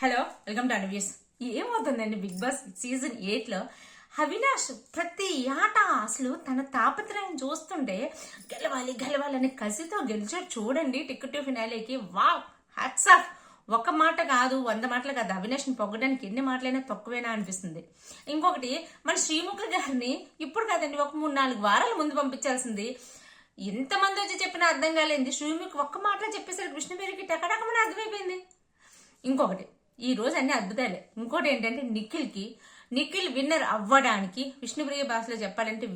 Hello, welcome to అన్వ్యూస్. ఏమవుతుందండి Bigg Boss season 8లో అవినాష్ ప్రతి ఆట అసలు తన తాపత్రయం చూస్తుంటే గెలవాలి గెలవాలని కసితో గెలిచాడు చూడండి. టికెట్ టు ఫినాలేకి వావ్, హ్యాట్స్ ఆఫ్. ఒక మాట కాదు, 100 మాటలు కాదు. అవినాష్ని పొగ్గడానికి ఎన్ని మాటలైనా తక్కువేనా అనిపిస్తుంది. ఇంకొకటి, మన శ్రీముఖ గారిని ఇప్పుడు కాదండి, ఒక 3-4 వారాల ముందు పంపించాల్సింది. ఎంతమంది వచ్చి చెప్పినా అర్థం కాలేదు. శ్రీముఖ్ ఒక్క మాటలో చెప్పేసరికి విష్ణుపేరుకి టకటకమని అర్థమైపోయింది. ఇంకొకటి, ఈ రోజు అన్ని అద్భుతాలే. ఇంకోటి ఏంటంటే, నిఖిల్ విన్నర్ అవ్వడానికి విష్ణుప్రియ భాషలో చెప్పాలంటే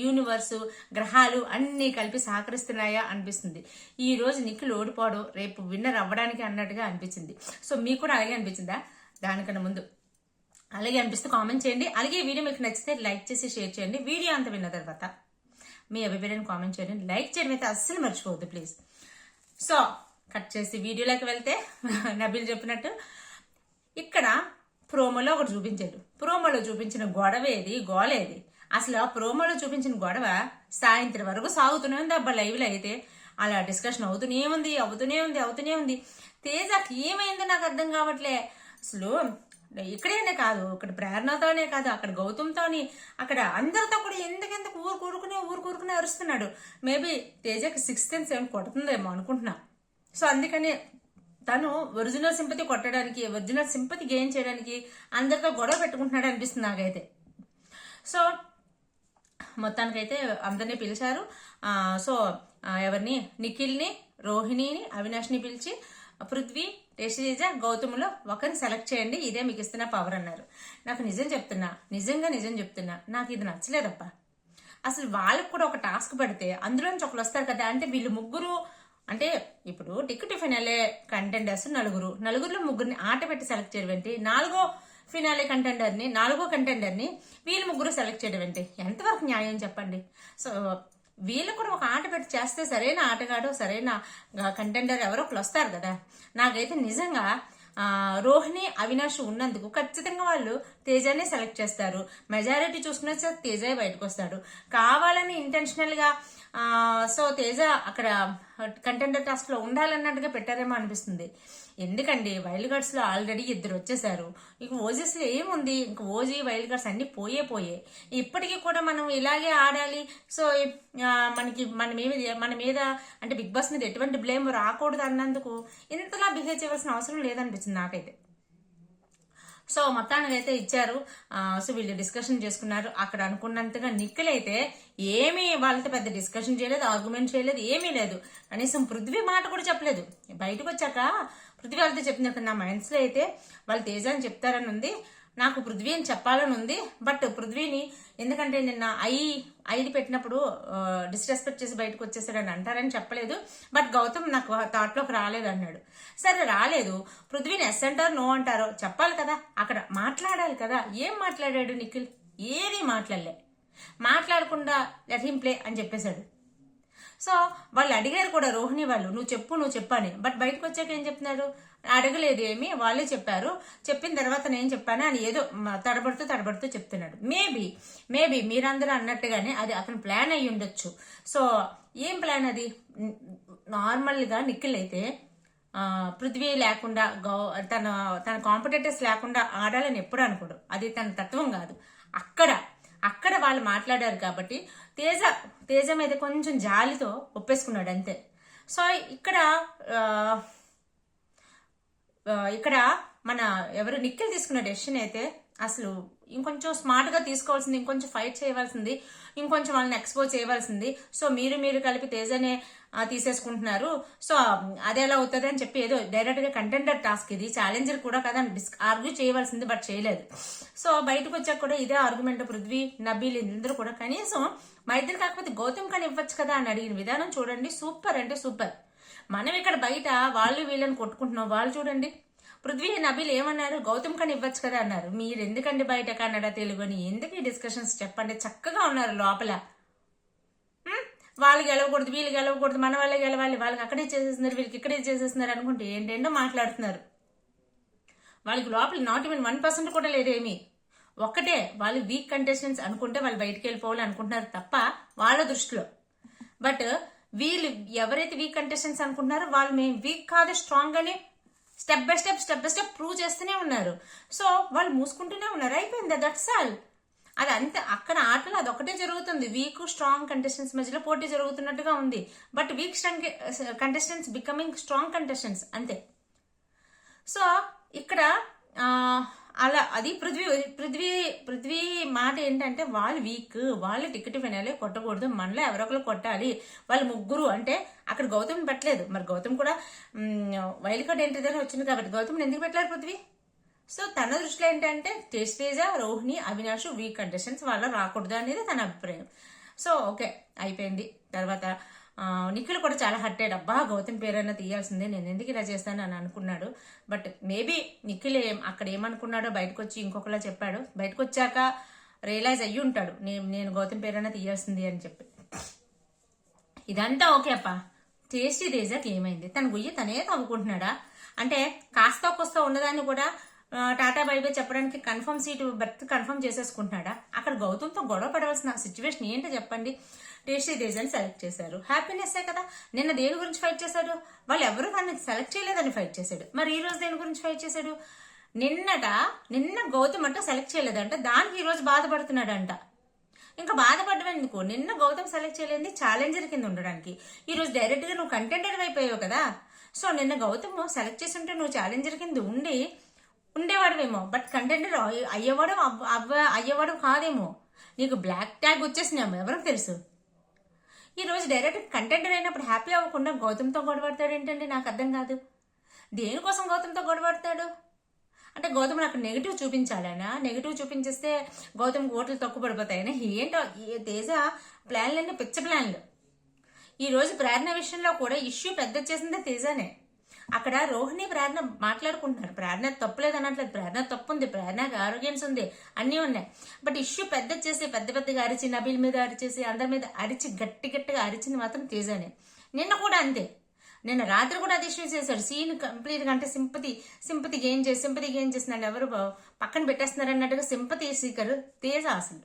యూనివర్సు, గ్రహాలు అన్ని కలిపి సహకరిస్తున్నాయా అనిపిస్తుంది. ఈ రోజు నిఖిల్ ఓడిపోవడం రేపు విన్నర్ అవ్వడానికి అన్నట్టుగా అనిపించింది. సో మీకు కూడా అలాగే అనిపించిందా? దానికన్నా ముందు అలాగే అనిపిస్తే కామెంట్ చేయండి. అలాగే వీడియో మీకు నచ్చితే లైక్ చేసి షేర్ చేయండి. వీడియో అంతా విన్న తర్వాత మీ అభిప్రాయాన్ని కామెంట్ చేయండి. లైక్ చేయడం అయితే అస్సలు మర్చిపోవద్దు ప్లీజ్. సో కట్ చేసి వీడియోలోకి వెళ్తే, నబీల్ చెప్పినట్టు ఇక్కడ ప్రోమోలో ఒకటి చూపించాడు. ప్రోమోలో చూపించిన గొడవ ఏది, గోలేది? అసలు ఆ ప్రోమోలో చూపించిన గొడవ సాయంత్రం వరకు సాగుతూనే ఉంది. అబ్బా లైవ్లో అయితే అలా డిస్కషన్ అవుతూనే ఉంది. తేజకి ఏమైందో నాకు అర్థం కావట్లే. అసలు ఇక్కడేనే కాదు, ఇక్కడ ప్రేరణతోనే కాదు, అక్కడ గౌతమ్తోని, అక్కడ అందరితో కూడా ఎందుకెందుకు ఊరుకూరుకునే అరుస్తున్నాడు. మేబీ తేజకి 6th and 7th కొడుతుందేమో అనుకుంటున్నా. సో అందుకని తను ఒరిజినల్ సింపతి కొట్టడానికి, ఒరిజినల్ సింపతి గెయిన్ చేయడానికి అందరితో గొడవ పెట్టుకుంటున్నాడు అనిపిస్తుంది నాకైతే. సో మొత్తానికైతే అందరినీ పిలిచారు. సో ఎవరిని, నిఖిల్ని, రోహిణిని, అవినాష్ని పిలిచి పృథ్వీ, తేజ, గౌతమ్లో ఒకరిని సెలెక్ట్ చేయండి, ఇదే మీకు ఇస్తున్న పవర్ అన్నారు. నాకు నిజం చెప్తున్నా, నాకు ఇది నచ్చలేదప్ప. అసలు వాళ్ళకు కూడా ఒక టాస్క్ పెడితే అందులోంచి ఒకరు వస్తారు కదా. అంటే వీళ్ళు ముగ్గురు, అంటే ఇప్పుడు టికెట్ ఫినాలే కంటెండర్స్ నలుగురిలో ముగ్గురిని ఆట పెట్టి సెలెక్ట్ చేయడం ఏంటి? 4వ ఫినాలే కంటెండర్ని వీళ్ళు ముగ్గురు సెలెక్ట్ చేయడం ఏంటి? ఎంతవరకు న్యాయం చెప్పండి. సో వీళ్ళు కూడా ఒక ఆట పెట్టి చేస్తే సరైన ఆటగాడు, సరైన కంటెండర్ ఎవరో ఒకరు వస్తారు కదా. నాకైతే నిజంగా రోహిణి, అవినాష్ ఉన్నందుకు ఖచ్చితంగా వాళ్ళు తేజానే సెలెక్ట్ చేస్తారు. మెజారిటీ చూసుకునే తేజ బయటకు వస్తాడు కావాలని ఇంటెన్షనల్ గా. సో తేజ అక్కడ కంటెండర్ టాస్క్ లో ఉండాలన్నట్టుగా పెట్టారేమో అనిపిస్తుంది. ఎందుకండి, వైల్డ్ కార్డ్స్ లో ఆల్రెడీ 2 వచ్చేసారు. ఇక ఓజెస్ లో ఏముంది, ఇంక ఓజీ వైల్డ్ కార్డ్స్ అన్ని పోయే ఇప్పటికీ కూడా మనం ఇలాగే ఆడాలి. సో మన మీద అంటే బిగ్ బాస్ మీద ఎటువంటి బ్లేమ్ రాకూడదు అన్నందుకు ఇంతలా బిహేవ్ చేయవలసిన అవసరం లేదనిపించింది నాకైతే. సో మొత్తానికి అయితే ఇచ్చారు. సో వీళ్ళు డిస్కషన్ చేసుకున్నారు. అక్కడ అనుకున్నంతగా నిఖిల్ అయితే ఏమీ వాళ్ళతో పెద్ద డిస్కషన్ చేయలేదు, ఆర్గ్యుమెంట్ చేయలేదు, ఏమీ లేదు. కనీసం పృథ్వీ మాట కూడా చెప్పలేదు. బయటకు వచ్చాక పృథ్వీ వాళ్ళతో చెప్పింది. నా మైండ్స్లో అయితే వాళ్ళు తేజ అని చెప్తారని ఉంది, నాకు పృథ్వీ అని చెప్పాలని ఉంది. బట్ పృథ్వీని ఎందుకంటే నిన్న ఐది పెట్టినప్పుడు డిస్రెస్పెక్ట్ చేసి బయటకు వచ్చేసాడని అంటారని చెప్పలేదు. బట్ గౌతమ్ నాకు థాట్లోకి రాలేదు అన్నాడు. సరే రాలేదు, పృథ్వీని ఎస్ అంటారో నో అంటారో చెప్పాలి కదా, అక్కడ మాట్లాడాలి కదా. ఏం మాట్లాడాడు నిఖిల్? ఏది మాట్లాడకుండా లెట్ హిమ్ ప్లే అని చెప్పేశాడు. సో వాళ్ళు అడిగారు కూడా, రోహిణి వాళ్ళు, నువ్వు చెప్పు అని. బట్ బయటకు వచ్చాక ఏం చెప్తున్నారు? అడగలేదు ఏమి, వాళ్ళే చెప్పారు. చెప్పిన తర్వాత నేను చెప్పాను అని ఏదో తడబడుతూ చెప్తున్నాడు. మేబీ మీరందరూ అన్నట్టుగానే అది అతను ప్లాన్ అయ్యి ఉండొచ్చు. సో ఏం ప్లాన్ అది? నార్మల్గా నిఖిల్ అయితే పృథ్వీ లేకుండా తన కాంపిటేటర్స్ లేకుండా ఆడాలని ఎప్పుడు అనుకోడు. అది తన తత్వం కాదు. అక్కడ వాళ్ళు మాట్లాడారు కాబట్టి తేజ మీద కొంచెం జాలితో ఒప్పేసుకున్నాడు అంతే. సో ఇక్కడ మన ఎవరు నిఖిల్ తీసుకున్న డెసిషన్ అయితే అసలు ఇంకొంచెం స్మార్ట్ గా తీసుకోవాల్సింది, ఇంకొంచెం ఫైట్ చేయవలసింది, ఇంకొంచెం వాళ్ళని ఎక్స్పోజ్ చేయవలసింది. సో మీరు కలిపి తేజనే తీసేసుకుంటున్నారు. సో అది ఎలా అవుతుంది అని చెప్పి ఏదో డైరెక్ట్ గా కంటెండర్ టాస్క్, ఇది ఛాలెంజర్ కూడా కదా ఆర్గ్యూ చేయవలసింది, బట్ చేయలేదు. సో బయటకు వచ్చాక కూడా ఇదే ఆర్గ్యుమెంట్ పృథ్వీ, నబీల్ ఇందరూ కూడా కనీసం మా ఇద్దరు కాకపోతే గౌతమ్ కానీ ఇవ్వచ్చు కదా అని అడిగిన విధానం చూడండి, సూపర్ అంటే సూపర్. మనం ఇక్కడ బయట వాళ్ళు వీళ్ళని కొట్టుకుంటున్నాం, వాళ్ళు చూడండి పృథ్వీ, నబీల్ ఏమన్నారు? గౌతమ్ కానీ ఇవ్వచ్చు కదా అన్నారు. మీరు ఎందుకండి బయట కన్నడ, తెలుగు అని ఎందుకు ఈ డిస్కషన్స్ చెప్పండి. చక్కగా ఉన్నారు లోపల. వాళ్ళు గెలవకూడదు, వీళ్ళు గెలవకూడదు, మన వాళ్ళే గెలవాలి, వాళ్ళకి అక్కడే చేసేస్తున్నారు, వీళ్ళకి ఇక్కడే చేసేస్తున్నారు అనుకుంటే ఏంటేంటో మాట్లాడుతున్నారు. వాళ్ళకి లోపల నాట్ ఈవెన్ 1% కూడా లేదేమి. ఒక్కటే, వాళ్ళు వీక్ కంటెస్టెంట్స్ అనుకుంటే వాళ్ళు బయటకు వెళ్ళిపోవాలి అనుకుంటున్నారు తప్ప వాళ్ళ దృష్టిలో. బట్ వీళ్ళు ఎవరైతే వీక్ కంటెస్టెంట్స్ అనుకుంటున్నారో వాళ్ళు మేము వీక్ కాదు, స్ట్రాంగ్ అని స్టెప్ బై స్టెప్ ప్రూవ్ చేస్తూనే ఉన్నారు. సో వాళ్ళు మూసుకుంటూనే ఉన్నారు, అయిపోయింది, దట్స్ ఆల్. అది అంతే, అక్కడ ఆటలో అదొకటే జరుగుతుంది. వీక్ స్ట్రాంగ్ కంటెస్టెంట్స్ మధ్యలో పోటీ జరుగుతున్నట్టుగా ఉంది. But week contestants becoming strong contestants అంతే. సో ఇక్కడ అలా అది పృథ్వీ మాట ఏంటంటే వాళ్ళు వీక్, వాళ్ళు టికెట్ ఫైనలే కొట్టకూడదు, మనలో ఎవరొకరు కొట్టాలి. వాళ్ళు ముగ్గురు అంటే అక్కడ గౌతమ్ పెట్టలేదు, మరి గౌతమ్ కూడా వైల్డ్ కార్డ్ ఎంట్రీ దగ్గర వచ్చింది కాబట్టి గౌతమ్ ఎందుకు పెట్టలేరు పృథ్వీ? సో తన దృష్టిలో ఏంటంటే తేజ, రోహిణి, అవినాష్ వీక్ కంటెస్టెంట్స్ వాళ్ళ రాకూడదు అనేది తన అభిప్రాయం. సో ఓకే, అయిపోయింది. తర్వాత నిఖిల్ కూడా చాలా హర్ట్ అయ్యాడు, అబ్బా గౌతమ్ పేరైనా తీయాల్సిందే, నేను ఎందుకు ఇలా చేస్తాను అని అనుకున్నాడు. బట్ మేబీ నిఖిల్ అక్కడ ఏమనుకున్నాడో బయటకు వచ్చి ఇంకొకలా చెప్పాడు. బయటకు వచ్చాక రియలైజ్ అయ్యి ఉంటాడు, నేను గౌతమ్ పేరైనా తీయాల్సింది అని చెప్పి. ఇదంతా ఓకే అప్ప, తేజకి ఏమైంది? తన గుయ్యి తనే తవ్వుకుంటున్నాడా? అంటే కాస్త కొస్త ఉన్నదాన్ని కూడా టాటా బైబై చెప్పడానికి కన్ఫర్మ్ సీటు బర్త్ కన్ఫర్మ్ చేసేసుకుంటున్నాడా? అక్కడ గౌతమ్తో గొడవ పడవలసిన సిచ్యువేషన్ ఏంటో చెప్పండి. తేజని సెలెక్ట్ చేశారు, హ్యాపీనెస్సే కదా. నిన్న దేని గురించి ఫైట్ చేశాడు? వాళ్ళు ఎవరు దాన్ని సెలెక్ట్ చేయలేదని ఫైట్ చేశాడు. మరి ఈ రోజు దేని గురించి ఫైట్ చేశాడు? నిన్న గౌతమ్ అంట సెలెక్ట్ చేయలేదంట, దానికి ఈ రోజు బాధపడుతున్నాడంట. ఇంకా బాధపడడం ఎందుకు? నిన్న గౌతమ్ సెలెక్ట్ చేయలేంది ఛాలెంజర్ కింద ఉండడానికి, ఈ రోజు డైరెక్ట్ గా నువ్వు కంటెండర్ అయిపోయావు కదా. సో నిన్న గౌతమ్ సెలెక్ట్ చేసి ఉంటే నువ్వు ఛాలెంజర్ కింద ఉండేవాడువేమో, బట్ కంటెండర్ అయ్యేవాడు కాదేమో. నీకు బ్లాక్ ట్యాగ్ వచ్చేసినామో ఎవరికి తెలుసు. ఈ రోజు డైరెక్ట్ కంటెండర్ అయినప్పుడు హ్యాపీ అవ్వకుండా గౌతమ్తో గొడవడతాడు ఏంటండి? నాకు అర్థం కాదు. దేనికోసం గౌతమ్తో గొడవడతాడు? అంటే గౌతమ్ నాకు నెగిటివ్ చూపించాలనా? నెగిటివ్ చూపించేస్తే గౌతమ్ ఓట్లు తక్కువ పడిపోతాయని ఏంటో తేజ ప్లాన్లన్నీ పిచ్చ ప్లాన్లు. ఈ రోజు ప్రేరణ విషయంలో కూడా ఇష్యూ పెద్ద చేసిందే తేజనే. అక్కడ రోహిణి ప్రేరణ మాట్లాడుకుంటున్నారు, ప్రేరణ తప్పులేదు అనట్లేదు, ప్రేరణ తప్పు ఉంది, ప్రేరణకి ఆరోగ్యన్స్ ఉంది, అన్నీ ఉన్నాయి. బట్ ఇష్యూ పెద్ద చేసి పెద్దగా అరిచి నబీల్ మీద అరిచేసి అందరి మీద అరిచి గట్టిగా అరిచింది మాత్రం తేజనే. నిన్న కూడా అంతే, నిన్న రాత్రి కూడా అది ఇష్యూ చేశాడు. సీన్ కంప్లీట్గా అంటే సింపతి గెయిన్ చేస్తున్నాడు, ఎవరు పక్కన పెట్టేస్తున్నారు అన్నట్టుగా సింపతి సీకర్ తేజ. అసలు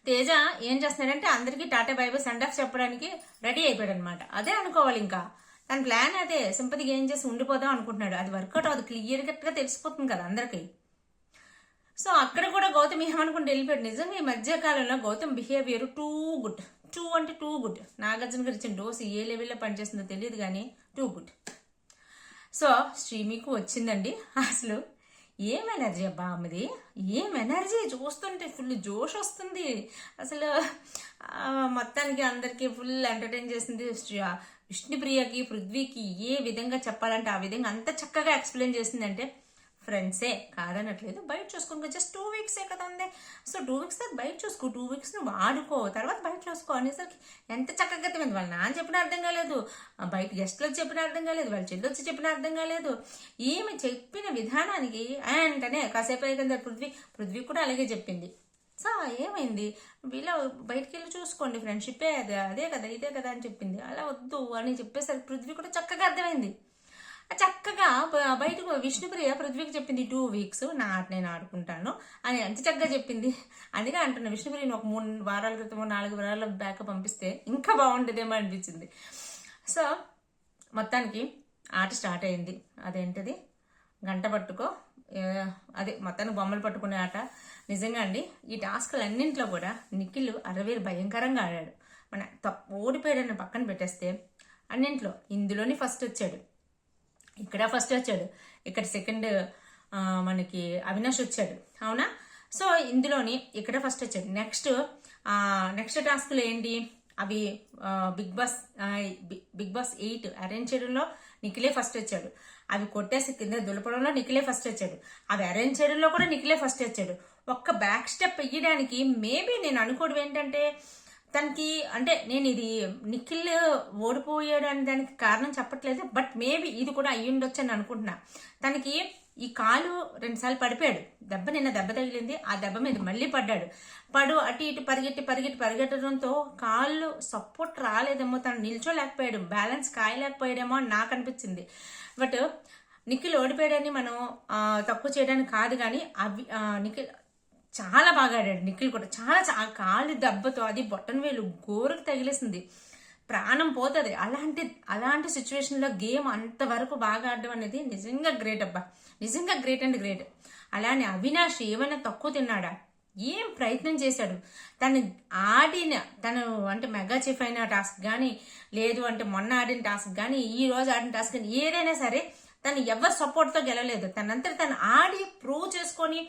తేజ ఏం చేస్తున్నాడంటే అందరికీ టాటా బైబై సెండ్ ఆఫ్ చెప్పడానికి రెడీ అయిపోయాడు అనమాట. అదే అనుకోవాలి, ఇంకా తన ప్లాన్ అదే, సింపతి గెయిన్ చేసి ఉండిపోదాం అనుకుంటున్నాడు. అది వర్కౌట్ అది క్లియర్ గా తెలిసిపోతుంది కదా అందరికి. సో అక్కడ కూడా గౌతమ్ ఏమనుకుంటే వెళ్ళిపోయాడు. నిజంగా ఈ మధ్య కాలంలో Gautam behaviour too good. Nagarjuna గారు ఇచ్చిన డోస్ ఏ లెవెల్లో పనిచేస్తుందో తెలియదు కానీ టూ గుడ్. సో శ్రీమికు వచ్చిందండి. అసలు ఏం ఎనర్జీ అబ్బా ఆమెది, ఏం ఎనర్జీ! చూస్తుంటే ఫుల్ జోష్ వస్తుంది అసలు. మొత్తానికి అందరికి ఫుల్ ఎంటర్టైన్ చేసింది. విష్ణుప్రియకి, పృథ్వీకి ఏ విధంగా చెప్పాలంటే ఆ విధంగా అంత చక్కగా ఎక్స్ప్లెయిన్ చేసిందంటే ఫ్రెండ్సే కాదనట్లేదు. బయట చూసుకో, జస్ట్ 2 వీక్సే కదా ఉంది. సో 2 వీక్స్ తర్వాత బయట చూసుకో, 2 వీక్స్ నువ్వు ఆడుకో, తర్వాత బయట చూసుకో అనేసరికి ఎంత చక్కగా అర్థమైంది. వాళ్ళ నాన్న చెప్పిన అర్థం కాలేదు, బయట గెస్ట్లు వచ్చి చెప్పిన అర్థం కాలేదు, వాళ్ళ చెల్లి వచ్చి చెప్పిన అర్థం కాలేదు. ఏమి చెప్పిన విధానానికి అంటనే కాసేపు అయ్యింది. పృథ్వీ కూడా అలాగే చెప్పింది. సో ఏమైంది, వీళ్ళ బయటికి వెళ్ళి చూసుకోండి, ఫ్రెండ్షిప్పే అదే కదా ఇదే కదా అని చెప్పింది. అలా వద్దు అని చెప్పేసరికి పృథ్వీ కూడా చక్కగా అర్థమైంది. చక్కగా బయటకు విష్ణుప్రియ పృథ్వీకి చెప్పింది 2 వీక్స్ నా ఆట నేను ఆడుకుంటాను అని అంత చక్కగా చెప్పింది. అందుకే అంటున్నా విష్ణుప్రియని ఒక 3 వారాల క్రితం 4 వారాల బ్యాక్ పంపిస్తే ఇంకా బాగుంటుందేమో అనిపించింది. సో మొత్తానికి ఆట స్టార్ట్ అయింది. అదేంటిది గంట పట్టుకో, అదే మొత్తానికి బొమ్మలు పట్టుకునే ఆట. నిజంగా అండి ఈ టాస్క్లన్నింటిలో కూడా నిఖిల్ 60 భయంకరంగా ఆడాడు. మన ఓడిపోయాడని పక్కన పెట్టేస్తే అన్నింట్లో ఇందులోని ఫస్ట్ వచ్చాడు, ఇక్కడ ఫస్ట్ వచ్చాడు, ఇక్కడ సెకండ్ మనకి అవినాష్ వచ్చాడు, అవునా? సో ఇందులోని ఇక్కడ ఫస్ట్ వచ్చాడు. నెక్స్ట్ టాస్క్లు ఏంటి అవి? బిగ్ బాస్ 8 అరేంజ్ చేయడంలో నిఖిలే ఫస్ట్ వచ్చాడు, అవి కొట్టేసి కింద దులపడంలో నిఖిలే ఫస్ట్ వచ్చాడు, అవి అరేంజ్ చేయడంలో కూడా నిఖిలే ఫస్ట్ వచ్చాడు. ఒక్క బ్యాక్ స్టెప్ వేయడానికి మేబీ నేను అనుకోవడం ఏంటంటే తనకి, అంటే నేను ఇది నిఖిల్ ఓడిపోయాడు అని దానికి కారణం చెప్పట్లేదు, బట్ మేబీ ఇది కూడా అయ్యుండొచ్చు అని అనుకుంటున్నా. తనకి ఈ కాలు 2 సార్లు పడిపోయాడు, నిన్న దెబ్బ తగిలింది, ఆ దెబ్బ మీద మళ్ళీ పడ్డాడు. అటు ఇటు పరిగెట్టడంతో కాళ్ళు సపోర్ట్ రాలేదేమో, తను నిల్చోలేకపోయాడు, బ్యాలెన్స్ కాయలేకపోయాడేమో అని నాకు అనిపించింది. బట్ నిఖిల్ ఓడిపోయాడని మనం తక్కువ చేయడానికి కాదు, కానీ నిఖిల్ చాలా బాగా ఆడాడు. నిఖిల్ కూడా చాలా కాలి దెబ్బతో అది బొట్టన వేలు గోరుకు తగిలేసింది. ప్రాణం పోతుంది. అలాంటి సిచ్యువేషన్లో గేమ్ అంతవరకు బాగా ఆడడం అనేది నిజంగా గ్రేట్ అబ్బా, నిజంగా గ్రేట్ అండ్ గ్రేట్. అలానే అవినాష్ ఏమైనా తక్కువ తిన్నాడా? ఏం ప్రయత్నం చేశాడు. తను అంటే మెగా చీఫ్ అయిన టాస్క్ కానీ, లేదు అంటే మొన్న ఆడిన టాస్క్ కానీ, ఈ రోజు ఆడిన టాస్క్ కానీ, ఏదైనా సరే తను ఎవరి సపోర్ట్తో గెలలేదు. తనంతా తను ఆడి ప్రూవ్ చేసుకొని,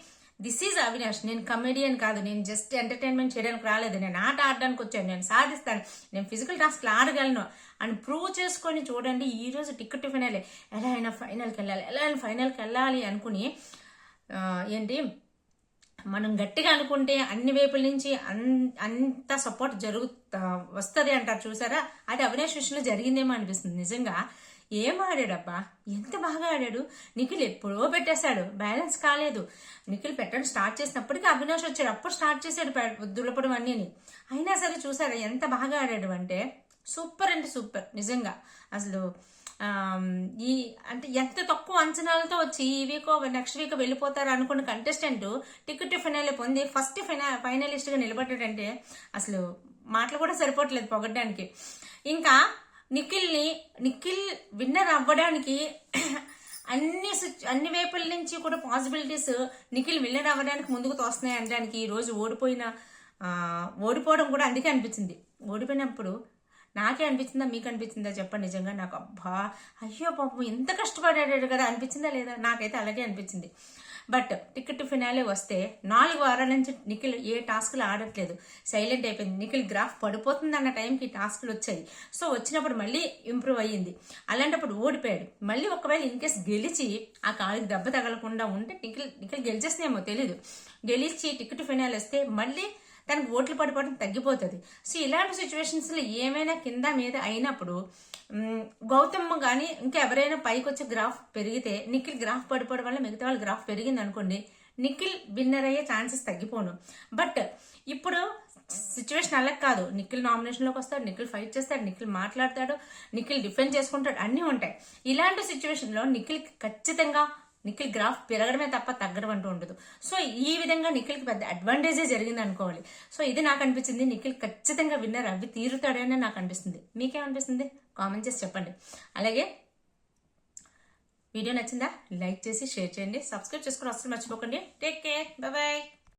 దిస్ ఈజ్ అవినాష్, నేను కమెడియన్ కాదు, నేను జస్ట్ ఎంటర్టైన్మెంట్ చేయడానికి రాలేదు, నేను ఆట ఆడడానికి వచ్చాను, నేను సాధిస్తాను, నేను ఫిజికల్ టాస్క్లు ఆడగలను అని ప్రూవ్ చేసుకొని చూడండి. ఈ రోజు టికెట్ ఫైనలే, ఎలా అయినా ఫైనల్కి వెళ్ళాలి అనుకుని మనం గట్టిగా అనుకుంటే అన్ని వైపుల నుంచి అంత సపోర్ట్ వస్తుంది అంటారు చూసారా, అది అవినాష్ విషయంలో జరిగిందేమో అనిపిస్తుంది. నిజంగా ఏం ఆడాడబ్బా, ఎంత బాగా ఆడాడు. నిఖిల్ ఎప్పుడో పెట్టేశాడు, బ్యాలెన్స్ కాలేదు. నిఖిల్ పెట్టడం స్టార్ట్ చేసినప్పటికీ అవినాష్ వచ్చాడు, అప్పుడు స్టార్ట్ చేశాడు దులపడం అన్నీని. అయినా సరే చూసారా ఎంత బాగా ఆడాడు అంటే, సూపర్ అంటే సూపర్ నిజంగా. అసలు అంటే ఎంత తక్కువ అంచనాలతో వచ్చి ఈ వీక్ నెక్స్ట్ వీక్ వెళ్ళిపోతారు అనుకున్న కంటెస్టెంట్ టికెట్ ఫైనల్ పొంది ఫస్ట్ ఫైనలిస్ట్ గా నిలబడ్డాడంటే అసలు మాటలు కూడా సరిపోవట్లేదు పొగడ్డానికి. ఇంకా నిఖిల్ విన్నర్ అవ్వడానికి అన్ని వైపుల నుంచి కూడా పాసిబిలిటీస్ నిఖిల్ విన్నర్ అవ్వడానికి ముందుకు తోస్తున్నాయి అనడానికి ఈ రోజు ఓడిపోవడం కూడా అందుకే అనిపించింది. ఓడిపోయినప్పుడు నాకే అనిపించిందా, మీకు అనిపించిందా చెప్పండి. నిజంగా నాకు అబ్బా అయ్యో పాపం ఎంత కష్టపడాడు కదా అనిపించిందా లేదా? నాకైతే అలాగే అనిపించింది. బట్ టికెట్ ఫినాలే వస్తే 4 వారాల నుంచి నిఖిల్ ఏ టాస్క్లు ఆడట్లేదు, సైలెంట్ అయిపోయింది. నిఖిల్ గ్రాఫ్ పడిపోతుంది అన్న టైంకి టాస్క్లు వచ్చాయి. సో వచ్చినప్పుడు మళ్ళీ ఇంప్రూవ్ అయ్యింది. అలాంటప్పుడు ఓడిపోయాడు. మళ్ళీ ఒకవేళ ఇన్కేస్ గెలిచి ఆ కాలికి దెబ్బ తగలకుండా ఉంటే నిఖిల్ గెలిచేస్తేమో తెలీదు. గెలిచి టికెట్ ఫినాల్ వస్తే మళ్ళీ తనకు ఓట్లు పడిపోవడం తగ్గిపోతుంది. సో ఇలాంటి సిచ్యువేషన్స్లో ఏమైనా కింద మీద అయినప్పుడు గౌతమ్ కానీ ఇంకా ఎవరైనా పైకి వచ్చి గ్రాఫ్ పెరిగితే నిఖిల్ గ్రాఫ్ పడిపోవడం వల్ల మిగతా వాళ్ళ గ్రాఫ్ పెరిగింది అనుకోండి, నిఖిల్ విన్నర్ అయ్యే ఛాన్సెస్ తగ్గిపోను. బట్ ఇప్పుడు సిచ్యువేషన్ అలా కాదు. నిఖిల్ నామినేషన్లోకి వస్తాడు, నిఖిల్ ఫైట్ చేస్తాడు, నిఖిల్ మాట్లాడతాడు, నిఖిల్ డిఫెండ్ చేసుకుంటాడు, అన్నీ ఉంటాయి. ఇలాంటి సిచ్యువేషన్లో నిఖిల్ గ్రాఫ్ పెరగడమే తప్ప తగ్గడం అంటూ ఉండదు. సో ఈ విధంగా నిఖిల్కి పెద్ద అడ్వాంటేజే జరిగింది అనుకోవాలి. సో ఇది నాకు అనిపించింది. నిఖిల్ ఖచ్చితంగా విన్నర్ అవి తీరుతాడని నాకు అనిపిస్తుంది. మీకేమనిపిస్తుంది కామెంట్ చేసి చెప్పండి. అలాగే వీడియో నచ్చిందా లైక్ చేసి షేర్ చేయండి, సబ్స్క్రైబ్ చేసుకోవడం అస్సలు మర్చిపోకండి. Take care, bye bye.